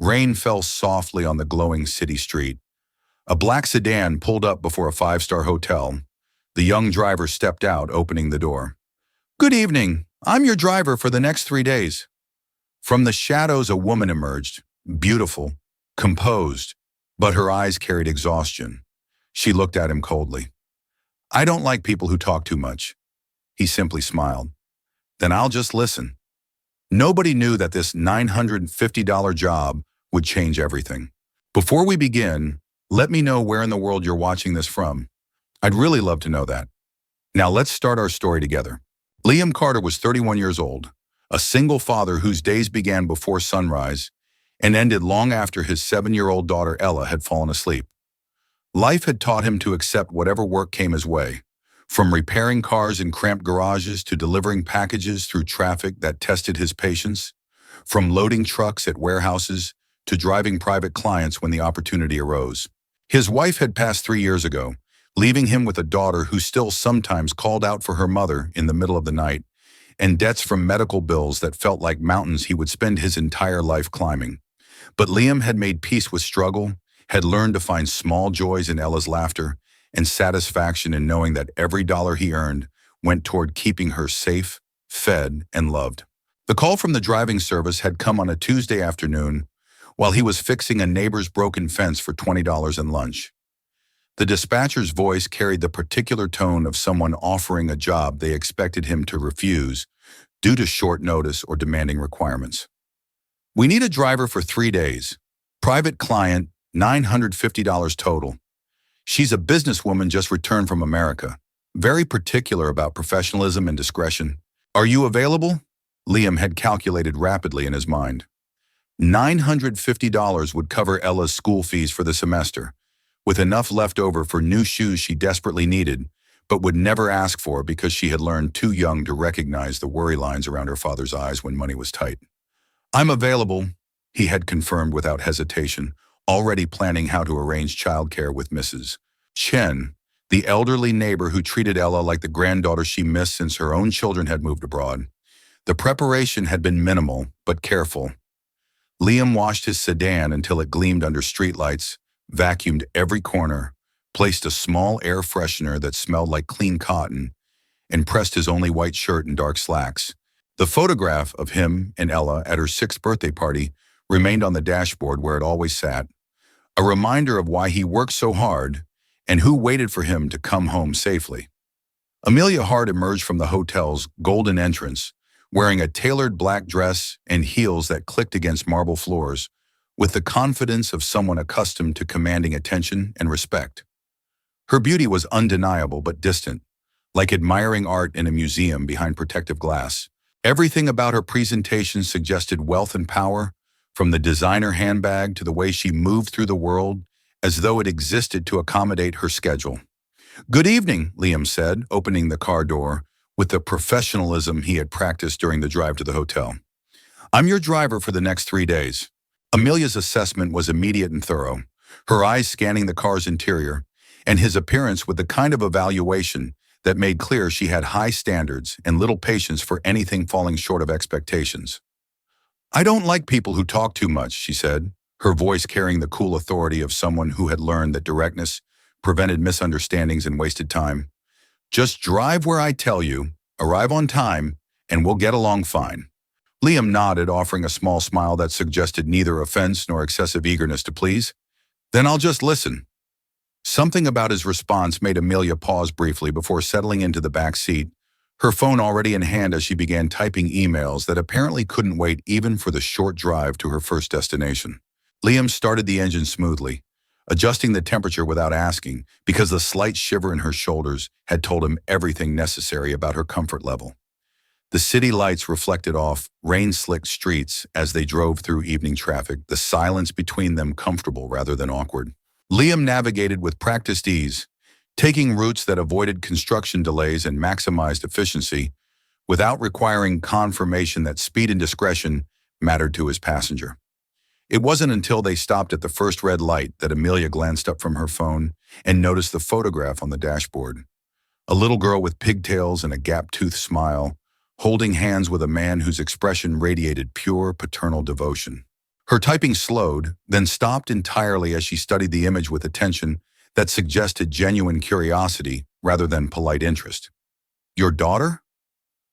Rain fell softly on the glowing city street. A black sedan pulled up before a five-star hotel. The young driver stepped out, opening the door. "Good evening. I'm your driver for the next 3 days." From the shadows, a woman emerged, beautiful, composed, but her eyes carried exhaustion. She looked at him coldly. "I don't like people who talk too much." He simply smiled. "Then I'll just listen." Nobody knew that this $950 job would change everything. Before we begin, let me know where in the world you're watching this from. I'd really love to know that. Now let's start our story together. Liam Carter was 31 years old, a single father whose days began before sunrise and ended long after his 7-year-old daughter Ella had fallen asleep. Life had taught him to accept whatever work came his way, from repairing cars in cramped garages to delivering packages through traffic that tested his patience, from loading trucks at warehouses to driving private clients when the opportunity arose. His wife had passed 3 years ago, leaving him with a daughter who still sometimes called out for her mother in the middle of the night, and debts from medical bills that felt like mountains he would spend his entire life climbing. But Liam had made peace with struggle, had learned to find small joys in Ella's laughter, and satisfaction in knowing that every dollar he earned went toward keeping her safe, fed, and loved. The call from the driving service had come on a Tuesday afternoon while he was fixing a neighbor's broken fence for $20 in lunch. The dispatcher's voice carried the particular tone of someone offering a job they expected him to refuse due to short notice or demanding requirements. "We need a driver for 3 days. Private client, $950 total. She's a businesswoman just returned from America, very particular about professionalism and discretion. Are you available?" Liam had calculated rapidly in his mind. $950 would cover Ella's school fees for the semester, with enough left over for new shoes she desperately needed, but would never ask for because she had learned too young to recognize the worry lines around her father's eyes when money was tight. "I'm available," he had confirmed without hesitation, already planning how to arrange childcare with Mrs. Chen, the elderly neighbor who treated Ella like the granddaughter she missed since her own children had moved abroad. The preparation had been minimal, but careful. Liam washed his sedan until it gleamed under streetlights, vacuumed every corner, placed a small air freshener that smelled like clean cotton, and pressed his only white shirt and dark slacks. The photograph of him and Ella at her 6th birthday party remained on the dashboard where it always sat, a reminder of why he worked so hard and who waited for him to come home safely. Amelia Hart emerged from the hotel's golden entrance, wearing a tailored black dress and heels that clicked against marble floors, with the confidence of someone accustomed to commanding attention and respect. Her beauty was undeniable but distant, like admiring art in a museum behind protective glass. Everything about her presentation suggested wealth and power, from the designer handbag to the way she moved through the world as though it existed to accommodate her schedule. "Good evening," Liam said, opening the car door with the professionalism he had practiced during the drive to the hotel. "I'm your driver for the next 3 days." Amelia's assessment was immediate and thorough, her eyes scanning the car's interior, and his appearance with the kind of evaluation that made clear she had high standards and little patience for anything falling short of expectations. "I don't like people who talk too much," she said, her voice carrying the cool authority of someone who had learned that directness prevented misunderstandings and wasted time. "Just drive where I tell you, arrive on time, and we'll get along fine." Liam nodded, offering a small smile that suggested neither offense nor excessive eagerness to please. "Then I'll just listen." Something about his response made Amelia pause briefly before settling into the back seat, her phone already in hand as she began typing emails that apparently couldn't wait even for the short drive to her first destination. Liam started the engine smoothly, adjusting the temperature without asking, because the slight shiver in her shoulders had told him everything necessary about her comfort level. The city lights reflected off rain-slicked streets as they drove through evening traffic, the silence between them comfortable rather than awkward. Liam navigated with practiced ease, taking routes that avoided construction delays and maximized efficiency, without requiring confirmation that speed and discretion mattered to his passenger. It wasn't until they stopped at the first red light that Amelia glanced up from her phone and noticed the photograph on the dashboard. A little girl with pigtails and a gap-toothed smile, holding hands with a man whose expression radiated pure paternal devotion. Her typing slowed, then stopped entirely as she studied the image with attention that suggested genuine curiosity rather than polite interest. Your daughter?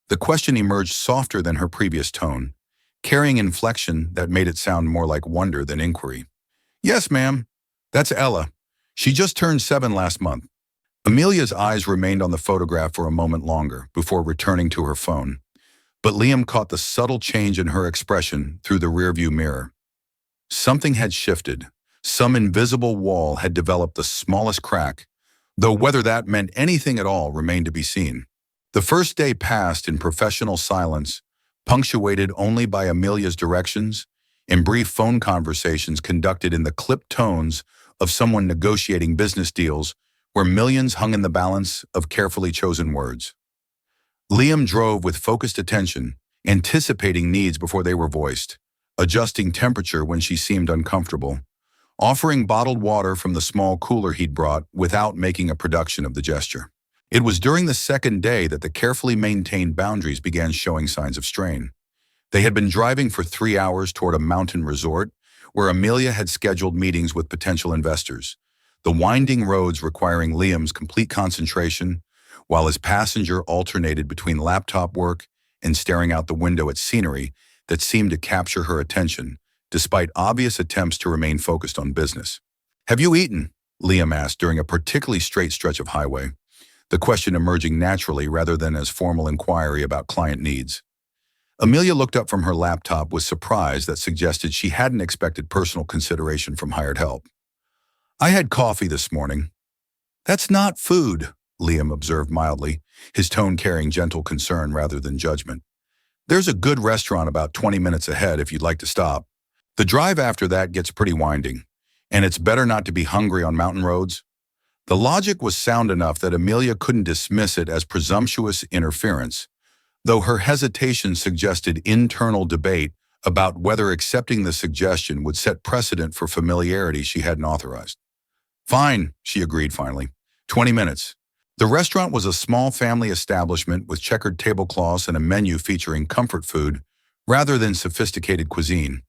The question emerged softer than her previous tone, carrying inflection that made it sound more like wonder than inquiry. Yes, ma'am. That's Ella. She just turned 7 last month. Amelia's eyes remained on the photograph for a moment longer before returning to her phone, but Liam caught the subtle change in her expression through the rearview mirror. Something had shifted. Some invisible wall had developed the smallest crack, though whether that meant anything at all remained to be seen. The first day passed in professional silence, punctuated only by Amelia's directions and brief phone conversations conducted in the clipped tones of someone negotiating business deals where millions hung in the balance of carefully chosen words. Liam drove with focused attention, anticipating needs before they were voiced, adjusting temperature when she seemed uncomfortable, offering bottled water from the small cooler he'd brought without making a production of the gesture. It was during the second day that the carefully maintained boundaries began showing signs of strain. They had been driving for 3 hours toward a mountain resort where Amelia had scheduled meetings with potential investors, the winding roads requiring Liam's complete concentration, while his passenger alternated between laptop work and staring out the window at scenery that seemed to capture her attention, despite obvious attempts to remain focused on business. Have you eaten? Liam asked during a particularly straight stretch of highway, the question emerging naturally rather than as formal inquiry about client needs. Amelia looked up from her laptop with surprise that suggested she hadn't expected personal consideration from hired help. I had coffee this morning. That's not food, Liam observed mildly, his tone carrying gentle concern rather than judgment. There's a good restaurant about 20 minutes ahead if you'd like to stop. The drive after that gets pretty winding, and it's better not to be hungry on mountain roads. The logic was sound enough that Amelia couldn't dismiss it as presumptuous interference, though her hesitation suggested internal debate about whether accepting the suggestion would set precedent for familiarity she hadn't authorized. Fine, she agreed finally. 20 minutes. The restaurant was a small family establishment with checkered tablecloths and a menu featuring comfort food rather than sophisticated cuisine.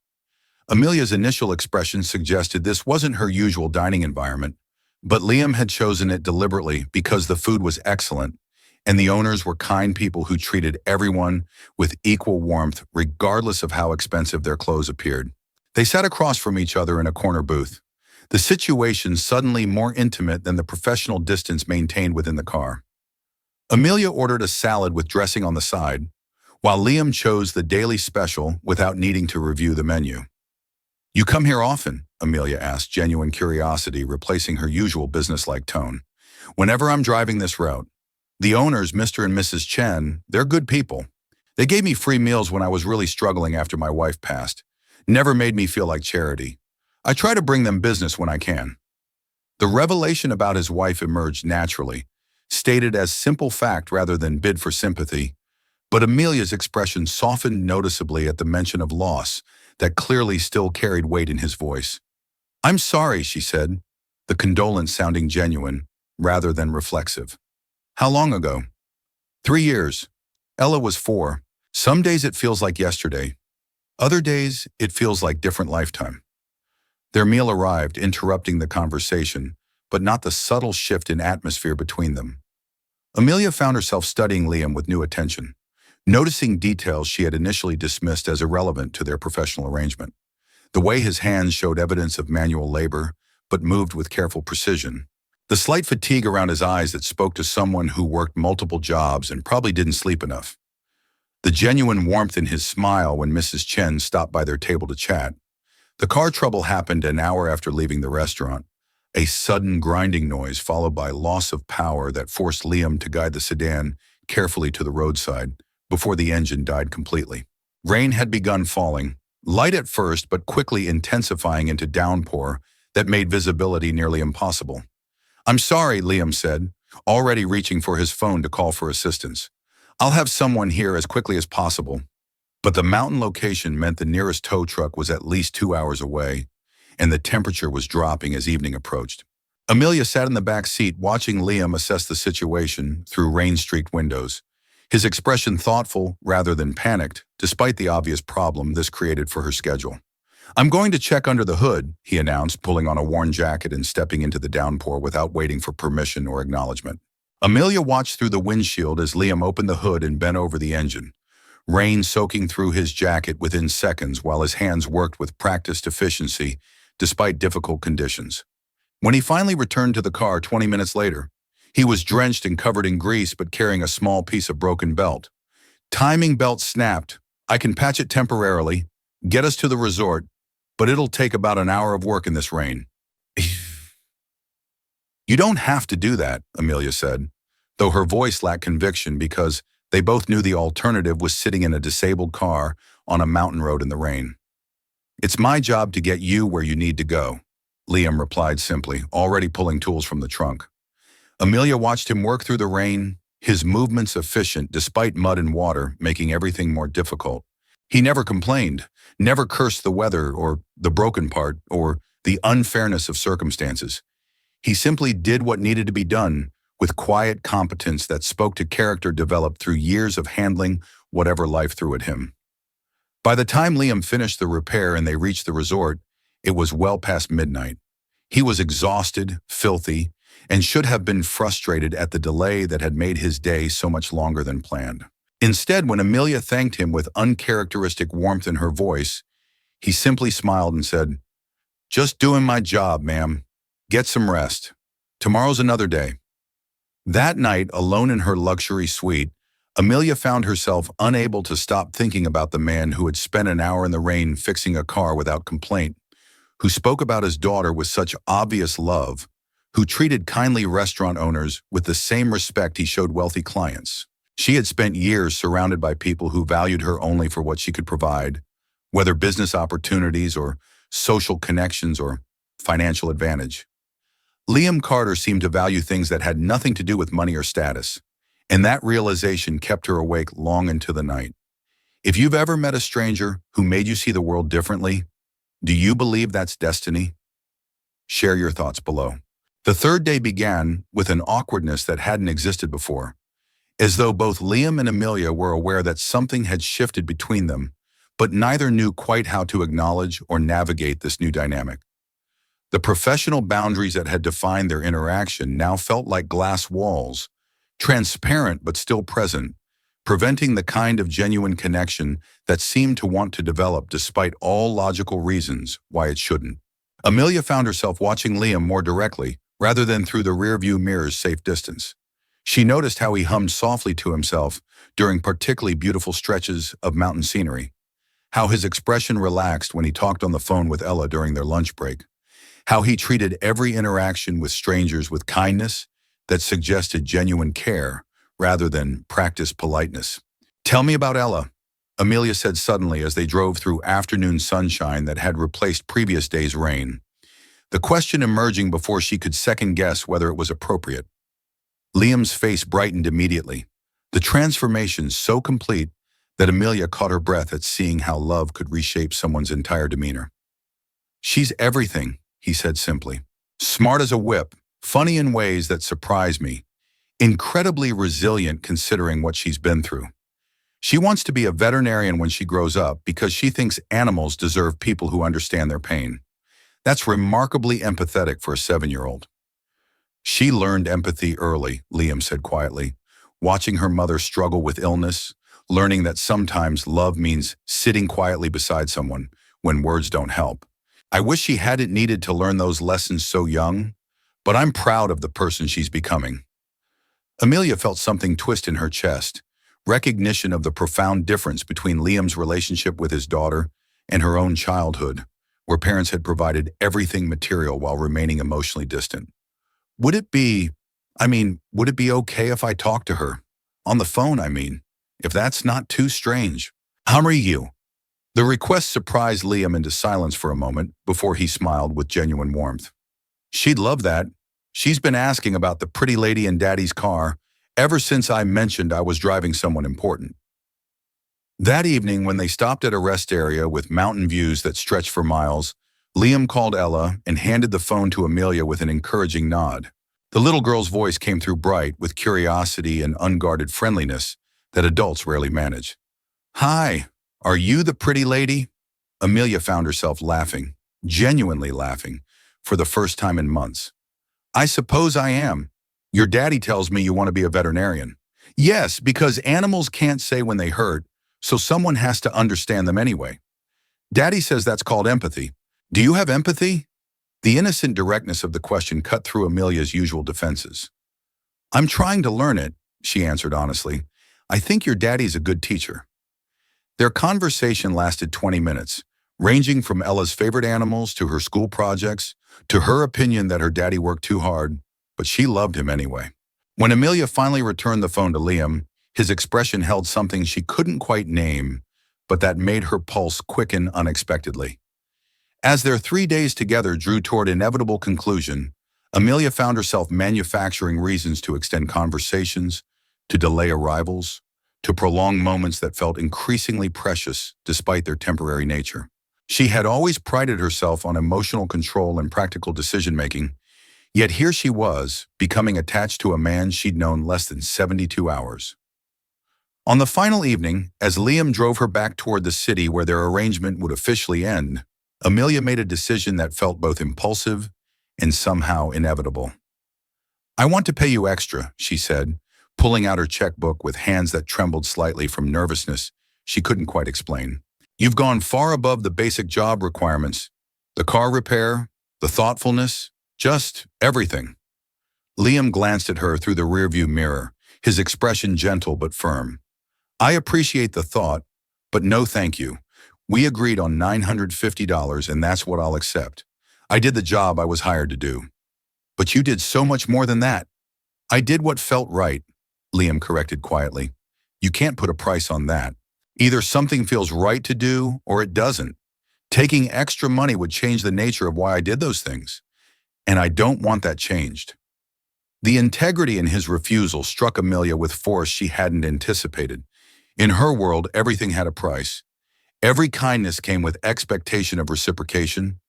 Amelia's initial expression suggested this wasn't her usual dining environment, but Liam had chosen it deliberately because the food was excellent, and the owners were kind people who treated everyone with equal warmth regardless of how expensive their clothes appeared. They sat across from each other in a corner booth, the situation suddenly more intimate than the professional distance maintained within the car. Amelia ordered a salad with dressing on the side, while Liam chose the daily special without needing to review the menu. You come here often? Amelia asked, genuine curiosity replacing her usual businesslike tone. Whenever I'm driving this route. The owners, Mr. and Mrs. Chen, they're good people. They gave me free meals when I was really struggling after my wife passed. Never made me feel like charity. I try to bring them business when I can. The revelation about his wife emerged naturally, stated as simple fact rather than bid for sympathy, but Amelia's expression softened noticeably at the mention of loss that clearly still carried weight in his voice. I'm sorry, she said, the condolence sounding genuine rather than reflexive. How long ago? 3 years. Ella was 4. Some days it feels like yesterday. Other days it feels like different lifetime. Their meal arrived, interrupting the conversation, but not the subtle shift in atmosphere between them. Amelia found herself studying Liam with new attention, noticing details she had initially dismissed as irrelevant to their professional arrangement. The way his hands showed evidence of manual labor, but moved with careful precision. The slight fatigue around his eyes that spoke to someone who worked multiple jobs and probably didn't sleep enough. The genuine warmth in his smile when Mrs. Chen stopped by their table to chat. The car trouble happened an hour after leaving the restaurant, a sudden grinding noise followed by loss of power that forced Liam to guide the sedan carefully to the roadside before the engine died completely. Rain had begun falling, light at first but quickly intensifying into downpour that made visibility nearly impossible. I'm sorry, Liam said, already reaching for his phone to call for assistance. I'll have someone here as quickly as possible. But the mountain location meant the nearest tow truck was at least 2 hours away, and the temperature was dropping as evening approached. Amelia sat in the back seat watching Liam assess the situation through rain-streaked windows, his expression thoughtful rather than panicked, despite the obvious problem this created for her schedule. "I'm going to check under the hood," he announced, pulling on a worn jacket and stepping into the downpour without waiting for permission or acknowledgement. Amelia watched through the windshield as Liam opened the hood and bent over the engine, rain soaking through his jacket within seconds while his hands worked with practiced efficiency despite difficult conditions. When he finally returned to the car 20 minutes later, he was drenched and covered in grease but carrying a small piece of broken belt. "Timing belt snapped. I can patch it temporarily, get us to the resort, but it'll take about an hour of work in this rain." "You don't have to do that," Amelia said, though her voice lacked conviction because they both knew the alternative was sitting in a disabled car on a mountain road in the rain. "It's my job to get you where you need to go," Liam replied simply, already pulling tools from the trunk. Amelia watched him work through the rain, his movements efficient despite mud and water, making everything more difficult. He never complained, never cursed the weather or the broken part or the unfairness of circumstances. He simply did what needed to be done with quiet competence that spoke to character developed through years of handling whatever life threw at him. By the time Liam finished the repair and they reached the resort, it was well past midnight. He was exhausted, filthy, and should have been frustrated at the delay that had made his day so much longer than planned. Instead, when Amelia thanked him with uncharacteristic warmth in her voice, he simply smiled and said, "Just doing my job, ma'am. Get some rest. Tomorrow's another day." That night, alone in her luxury suite, Amelia found herself unable to stop thinking about the man who had spent an hour in the rain fixing a car without complaint, who spoke about his daughter with such obvious love, who treated kindly restaurant owners with the same respect he showed wealthy clients. She had spent years surrounded by people who valued her only for what she could provide, whether business opportunities or social connections or financial advantage. Liam Carter seemed to value things that had nothing to do with money or status, and that realization kept her awake long into the night. If you've ever met a stranger who made you see the world differently, do you believe that's destiny? Share your thoughts below. The third day began with an awkwardness that hadn't existed before, as though both Liam and Amelia were aware that something had shifted between them, but neither knew quite how to acknowledge or navigate this new dynamic. The professional boundaries that had defined their interaction now felt like glass walls, transparent but still present, preventing the kind of genuine connection that seemed to want to develop despite all logical reasons why it shouldn't. Amelia found herself watching Liam more directly, rather than through the rearview mirror's safe distance. She noticed how he hummed softly to himself during particularly beautiful stretches of mountain scenery, how his expression relaxed when he talked on the phone with Ella during their lunch break, how he treated every interaction with strangers with kindness that suggested genuine care rather than practiced politeness. "Tell me about Ella," Amelia said suddenly as they drove through afternoon sunshine that had replaced previous days' rain, the question emerging before she could second-guess whether it was appropriate. Liam's face brightened immediately, the transformation so complete that Amelia caught her breath at seeing how love could reshape someone's entire demeanor. "She's everything," he said simply. "Smart as a whip, funny in ways that surprise me, incredibly resilient considering what she's been through. She wants to be a veterinarian when she grows up because she thinks animals deserve people who understand their pain. That's remarkably empathetic for a 7-year-old. She learned empathy early," Liam said quietly, watching her mother struggle with illness, learning that sometimes love means sitting quietly beside someone when words don't help. "I wish she hadn't needed to learn those lessons so young, but I'm proud of the person she's becoming." Amelia felt something twist in her chest, recognition of the profound difference between Liam's relationship with his daughter and her own childhood, where parents had provided everything material while remaining emotionally distant. Would it be okay if I talked to her? On the phone, if that's not too strange. "How are you?" The request surprised Liam into silence for a moment before he smiled with genuine warmth. "She'd love that. She's been asking about the pretty lady in Daddy's car ever since I mentioned I was driving someone important." That evening, when they stopped at a rest area with mountain views that stretched for miles, Liam called Ella and handed the phone to Amelia with an encouraging nod. The little girl's voice came through bright with curiosity and unguarded friendliness that adults rarely manage. "Hi, are you the pretty lady?" Amelia found herself laughing, genuinely laughing, for the first time in months. I suppose I am. Your daddy tells me you want to be a veterinarian. Yes, because animals can't say when they hurt, so someone has to understand them anyway. Daddy says that's called empathy. Do you have empathy? The innocent directness of the question cut through Amelia's usual defenses. I'm trying to learn it, she answered honestly. I think your daddy's a good teacher. Their conversation lasted 20 minutes, ranging from Ella's favorite animals to her school projects, to her opinion that her daddy worked too hard, but she loved him anyway. When Amelia finally returned the phone to Liam, his expression held something she couldn't quite name, but that made her pulse quicken unexpectedly. As their 3 days together drew toward inevitable conclusion, Amelia found herself manufacturing reasons to extend conversations, to delay arrivals, to prolong moments that felt increasingly precious despite their temporary nature. She had always prided herself on emotional control and practical decision-making, yet here she was, becoming attached to a man she'd known less than 72 hours. On the final evening, as Liam drove her back toward the city where their arrangement would officially end, Amelia made a decision that felt both impulsive and somehow inevitable. I want to pay you extra, she said, pulling out her checkbook with hands that trembled slightly from nervousness she couldn't quite explain. You've gone far above the basic job requirements, the car repair, the thoughtfulness, just everything. Liam glanced at her through the rearview mirror, his expression gentle but firm. I appreciate the thought, but no thank you. We agreed on $950 and that's what I'll accept. I did the job I was hired to do. But you did so much more than that. I did what felt right, Liam corrected quietly. You can't put a price on that. Either something feels right to do or it doesn't. Taking extra money would change the nature of why I did those things. And I don't want that changed. The integrity in his refusal struck Amelia with force she hadn't anticipated. In her world, everything had a price. Every kindness came with expectation of reciprocation,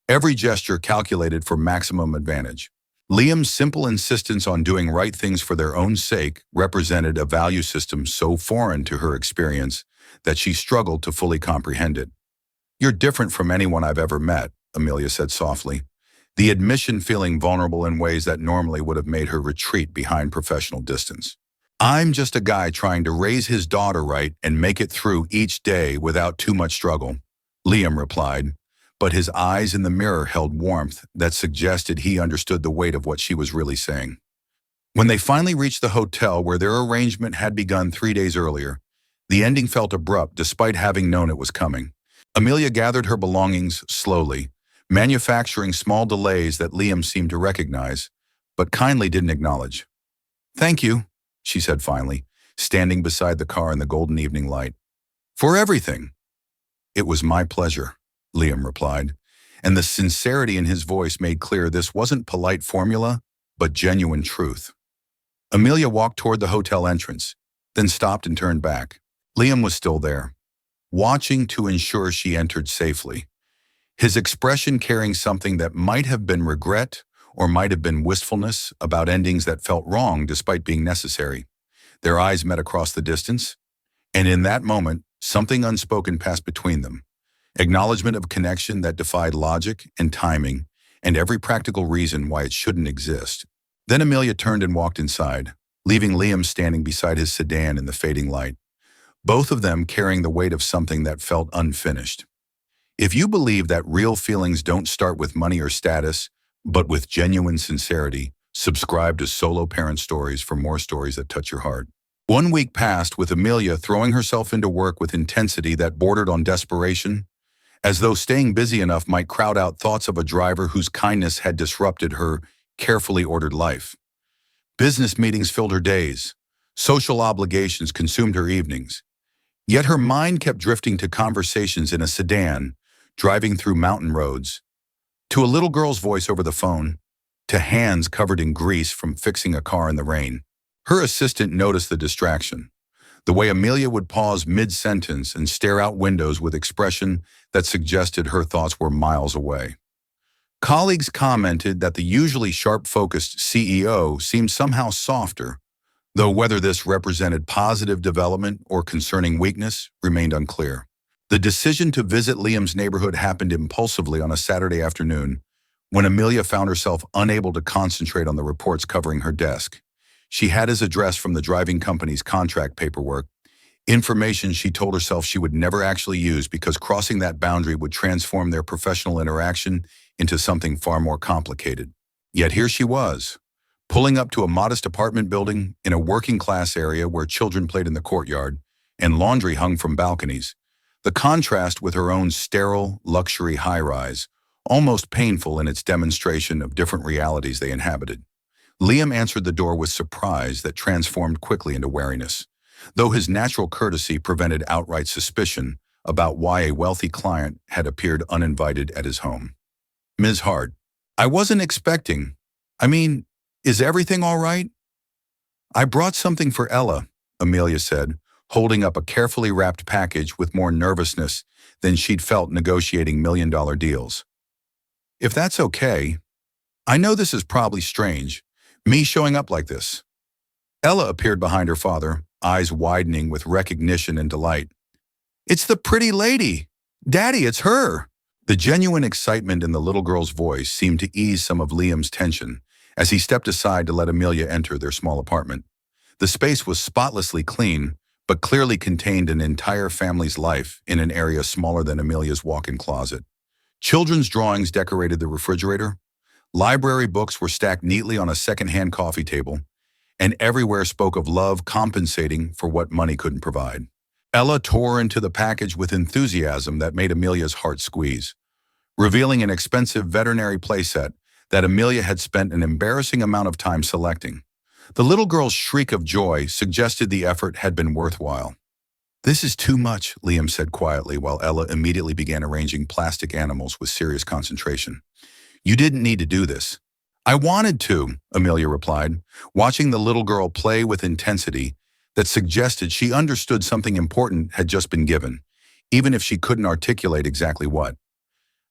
every gesture calculated for maximum advantage. Liam's simple insistence on doing right things for their own sake represented a value system so foreign to her experience that she struggled to fully comprehend it. You're different from anyone I've ever met, Amelia said softly, the admission feeling vulnerable in ways that normally would have made her retreat behind professional distance. I'm just a guy trying to raise his daughter right and make it through each day without too much struggle, Liam replied, but his eyes in the mirror held warmth that suggested he understood the weight of what she was really saying. When they finally reached the hotel where their arrangement had begun 3 days earlier, the ending felt abrupt despite having known it was coming. Amelia gathered her belongings slowly, manufacturing small delays that Liam seemed to recognize, but kindly didn't acknowledge. Thank you, she said finally, standing beside the car in the golden evening light. For everything. It was my pleasure, Liam replied, and the sincerity in his voice made clear this wasn't polite formula, but genuine truth. Amelia walked toward the hotel entrance, then stopped and turned back. Liam was still there, watching to ensure she entered safely, his expression carrying something that might have been regret or might have been wistfulness about endings that felt wrong despite being necessary. Their eyes met across the distance, and in that moment, something unspoken passed between them. Acknowledgement of connection that defied logic and timing and every practical reason why it shouldn't exist. Then Amelia turned and walked inside, leaving Liam standing beside his sedan in the fading light, both of them carrying the weight of something that felt unfinished. If you believe that real feelings don't start with money or status, but with genuine sincerity, subscribe to Solo Parent Stories for more stories that touch your heart. 1 week passed with Amelia throwing herself into work with intensity that bordered on desperation, as though staying busy enough might crowd out thoughts of a driver whose kindness had disrupted her carefully ordered life. Business meetings filled her days. Social obligations consumed her evenings. Yet her mind kept drifting to conversations in a sedan, driving through mountain roads, to a little girl's voice over the phone, to hands covered in grease from fixing a car in the rain. Her assistant noticed the distraction, the way Amelia would pause mid-sentence and stare out windows with expression that suggested her thoughts were miles away. Colleagues commented that the usually sharp-focused CEO seemed somehow softer, though whether this represented positive development or concerning weakness remained unclear. The decision to visit Liam's neighborhood happened impulsively on a Saturday afternoon when Amelia found herself unable to concentrate on the reports covering her desk. She had his address from the driving company's contract paperwork, information she told herself she would never actually use because crossing that boundary would transform their professional interaction into something far more complicated. Yet here she was, pulling up to a modest apartment building in a working-class area where children played in the courtyard and laundry hung from balconies. The contrast with her own sterile, luxury high-rise, almost painful in its demonstration of different realities they inhabited. Liam answered the door with surprise that transformed quickly into wariness, though his natural courtesy prevented outright suspicion about why a wealthy client had appeared uninvited at his home. "Ms. Hart, I wasn't expecting. Is everything all right?" "I brought something for Ella," Amelia said, holding up a carefully wrapped package with more nervousness than she'd felt negotiating million-dollar deals. "If that's okay, I know this is probably strange, me showing up like this." Ella appeared behind her father, eyes widening with recognition and delight. "It's the pretty lady! Daddy, it's her!" The genuine excitement in the little girl's voice seemed to ease some of Liam's tension as he stepped aside to let Amelia enter their small apartment. The space was spotlessly clean, but clearly contained an entire family's life in an area smaller than Amelia's walk-in closet. Children's drawings decorated the refrigerator, library books were stacked neatly on a second-hand coffee table, and everywhere spoke of love compensating for what money couldn't provide. Ella tore into the package with enthusiasm that made Amelia's heart squeeze, revealing an expensive veterinary playset that Amelia had spent an embarrassing amount of time selecting. The little girl's shriek of joy suggested the effort had been worthwhile. "This is too much," Liam said quietly while Ella immediately began arranging plastic animals with serious concentration. "You didn't need to do this." "I wanted to," Amelia replied, watching the little girl play with intensity that suggested she understood something important had just been given, even if she couldn't articulate exactly what.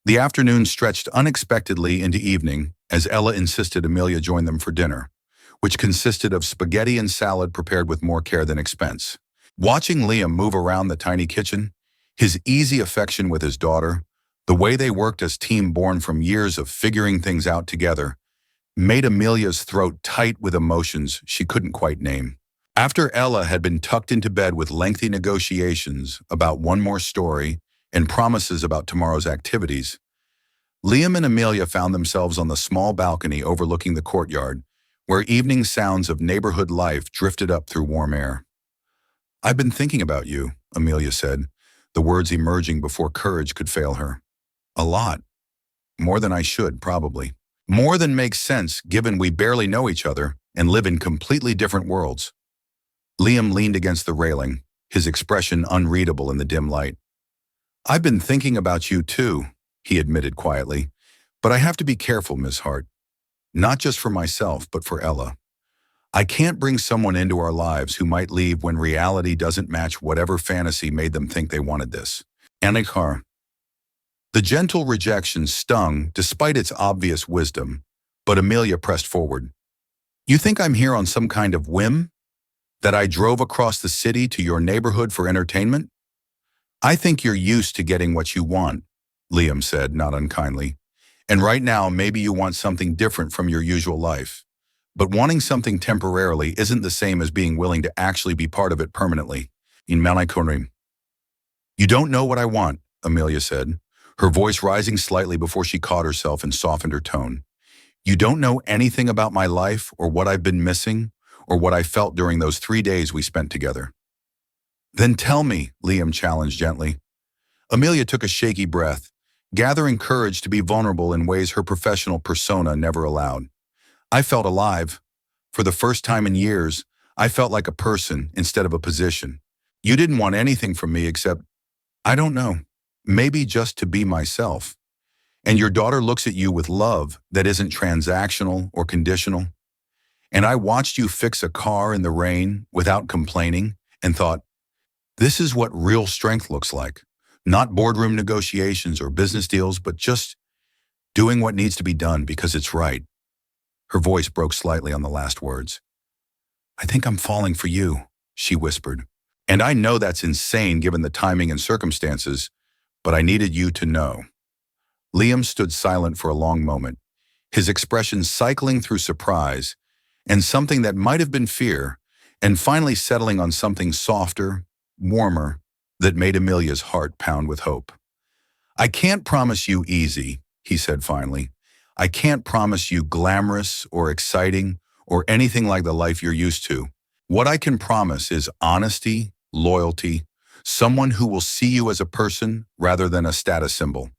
The afternoon stretched unexpectedly into evening as Ella insisted Amelia join them for dinner, which consisted of spaghetti and salad prepared with more care than expense. Watching Liam move around the tiny kitchen, his easy affection with his daughter, the way they worked as team born from years of figuring things out together, made Amelia's throat tight with emotions she couldn't quite name. After Ella had been tucked into bed with lengthy negotiations about one more story and promises about tomorrow's activities, Liam and Amelia found themselves on the small balcony overlooking the courtyard, where evening sounds of neighborhood life drifted up through warm air. "I've been thinking about you," Amelia said, the words emerging before courage could fail her. "A lot. More than I should, probably. More than makes sense given we barely know each other and live in completely different worlds." Liam leaned against the railing, his expression unreadable in the dim light. "I've been thinking about you too," he admitted quietly, "but I have to be careful, Miss Hart. Not just for myself, but for Ella. I can't bring someone into our lives who might leave when reality doesn't match whatever fantasy made them think they wanted this." Anikar. The gentle rejection stung despite its obvious wisdom, but Amelia pressed forward. "You think I'm here on some kind of whim? That I drove across the city to your neighborhood for entertainment?" "I think you're used to getting what you want," Liam said, not unkindly. "And right now, maybe you want something different from your usual life. But wanting something temporarily isn't the same as being willing to actually be part of it permanently." In Malikorim. "You don't know what I want," Amelia said, her voice rising slightly before she caught herself and softened her tone. "You don't know anything about my life or what I've been missing or what I felt during those 3 days we spent together." "Then tell me," Liam challenged gently. Amelia took a shaky breath, gathering courage to be vulnerable in ways her professional persona never allowed. "I felt alive. For the first time in years, I felt like a person instead of a position. You didn't want anything from me except, I don't know, maybe just to be myself. And your daughter looks at you with love that isn't transactional or conditional. And I watched you fix a car in the rain without complaining and thought, this is what real strength looks like. Not boardroom negotiations or business deals, but just doing what needs to be done because it's right." Her voice broke slightly on the last words. "I think I'm falling for you," she whispered. And I know that's insane given the timing and circumstances, but I needed you to know. Liam stood silent for a long moment, his expression cycling through surprise and something that might have been fear, and finally settling on something softer, warmer, that made Amelia's heart pound with hope. I can't promise you easy, he said finally. I can't promise you glamorous or exciting or anything like the life you're used to. What I can promise is honesty, loyalty, someone who will see you as a person rather than a status symbol.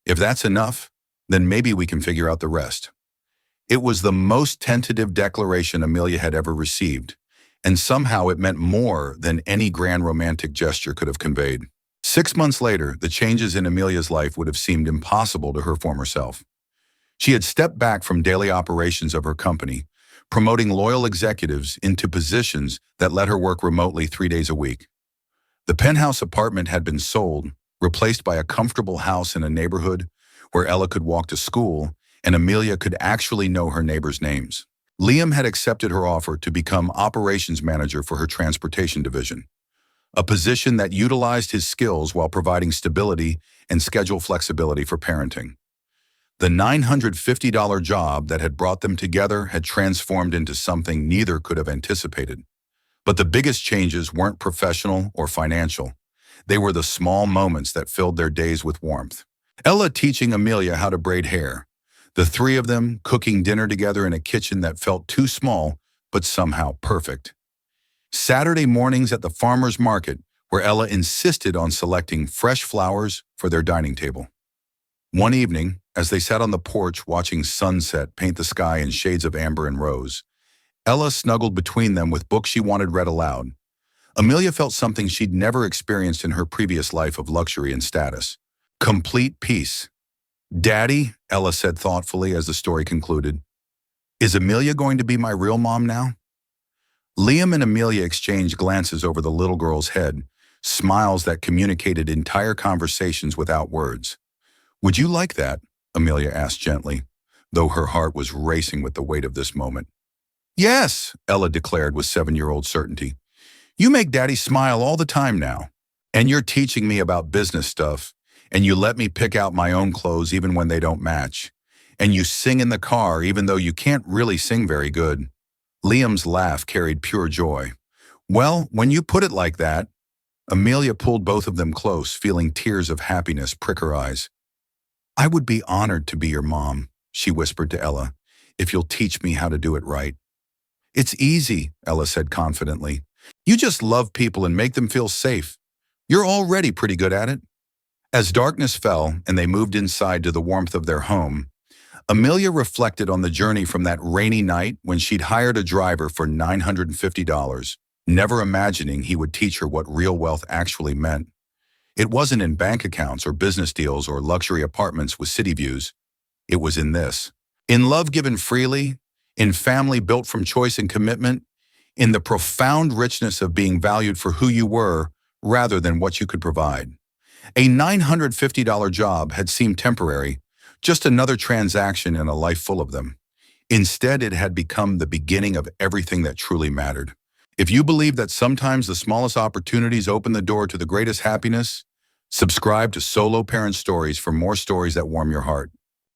If that's enough, then maybe we can figure out the rest. It was the most tentative declaration Amelia had ever received, and somehow it meant more than any grand romantic gesture could have conveyed. 6 months later, the changes in Amelia's life would have seemed impossible to her former self. She had stepped back from daily operations of her company, promoting loyal executives into positions that let her work remotely 3 days a week. The penthouse apartment had been sold, replaced by a comfortable house in a neighborhood where Ella could walk to school and Amelia could actually know her neighbors' names. Liam had accepted her offer to become operations manager for her transportation division, a position that utilized his skills while providing stability and schedule flexibility for parenting. The $950 job that had brought them together had transformed into something neither could have anticipated. But the biggest changes weren't professional or financial. They were the small moments that filled their days with warmth. Ella teaching Amelia how to braid hair, the three of them cooking dinner together in a kitchen that felt too small but somehow perfect. Saturday mornings at the farmer's market, where Ella insisted on selecting fresh flowers for their dining table. One evening, as they sat on the porch watching sunset paint the sky in shades of amber and rose, Ella snuggled between them with books she wanted read aloud. Amelia felt something she'd never experienced in her previous life of luxury and status. Complete peace. "Daddy," Ella said thoughtfully as the story concluded, "is Amelia going to be my real mom now?" Liam and Amelia exchanged glances over the little girl's head, smiles that communicated entire conversations without words. "Would you like that?" Amelia asked gently, though her heart was racing with the weight of this moment. "Yes," Ella declared with 7-year-old certainty. "You make Daddy smile all the time now. And you're teaching me about business stuff, and you let me pick out my own clothes even when they don't match. And you sing in the car even though you can't really sing very good." Liam's laugh carried pure joy. "Well, when you put it like that," Amelia pulled both of them close, feeling tears of happiness prick her eyes. "I would be honored to be your mom," she whispered to Ella, "if you'll teach me how to do it right." "It's easy," Ella said confidently. "You just love people and make them feel safe. You're already pretty good at it." As darkness fell and they moved inside to the warmth of their home, Amelia reflected on the journey from that rainy night when she'd hired a driver for $950, never imagining he would teach her what real wealth actually meant. It wasn't in bank accounts or business deals or luxury apartments with city views. It was in this. In love given freely, in family built from choice and commitment, in the profound richness of being valued for who you were rather than what you could provide. A $950 job had seemed temporary, just another transaction in a life full of them. Instead, it had become the beginning of everything that truly mattered. If you believe that sometimes the smallest opportunities open the door to the greatest happiness, subscribe to Solo Parent Stories for more stories that warm your heart.